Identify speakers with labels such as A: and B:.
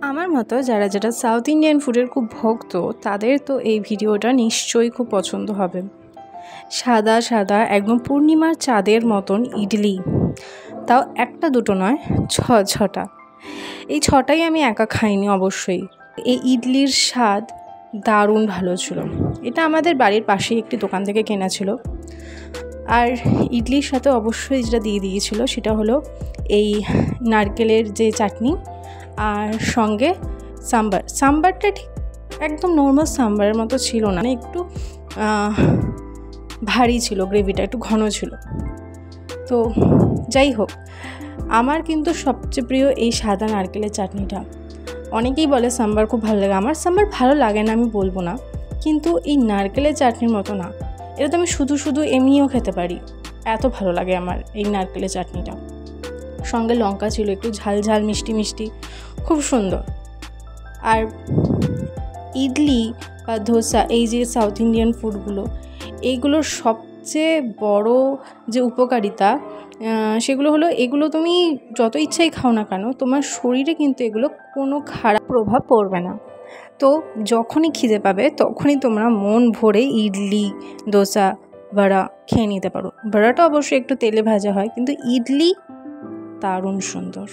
A: আমার মতো যারা সাউথ ইন্ডিয়ান ফুডের খুব ভক্ত তাদের তো এই ভিডিওটা নিশ্চয়ই খুব পছন্দ হবে। সাদা সাদা একদম পূর্ণিমার চাঁদের মতন ইডলি, তাও একটা দুটো নয়, ছটা। এই ছটাই আমি একা খাইনি অবশ্যই। এই ইডলির স্বাদ দারুণ ভালো ছিল। এটা আমাদের বাড়ির পাশেই একটি দোকান থেকে কেনা ছিল। আর ইডলির সাথে অবশ্যই যেটা দিয়ে দিয়েছিল সেটা হলো এই নারকেলের যে চাটনি, আর সঙ্গে সাম্বারটা ঠিক একদম নর্মাল সাম্বারের মতো ছিল না, একটু ভারী ছিল, গ্রেভিটা একটু ঘন ছিল। তো যাই হোক, আমার কিন্তু সবচেয়ে প্রিয় এই সাদা নারকেলের চাটনিটা। অনেকেই বলে সাম্বার খুব ভালো লাগে, আমার সাম্বার ভালো লাগে না আমি বলবো না, কিন্তু এই নারকেলের চাটনির মতো না। এটা তো আমি শুধু এমনিও খেতে পারি, এত ভালো লাগে আমার এই নারকেলের চাটনিটা। সঙ্গে লঙ্কা ছিল, একটু ঝাল ঝাল মিষ্টি মিষ্টি, খুব সুন্দর। আর ইডলি বা ধোসা, এই যে সাউথ ইন্ডিয়ান ফুডগুলো, এইগুলোর সবচেয়ে বড় যে উপকারিতা সেগুলো হলো, এগুলো তুমি যত ইচ্ছাই খাও না কেন, তোমার শরীরে কিন্তু এগুলো কোনো খারাপ প্রভাব পড়বে না। তো যখনই খিদে পাবে তখনই তোমরা মন ভরে ইডলি, ধোসা, বড়া খেয়ে নিতে পারো। বড়াটা অবশ্যই একটু তেলে ভাজা হয়, কিন্তু ইডলি দারুণ সুন্দর।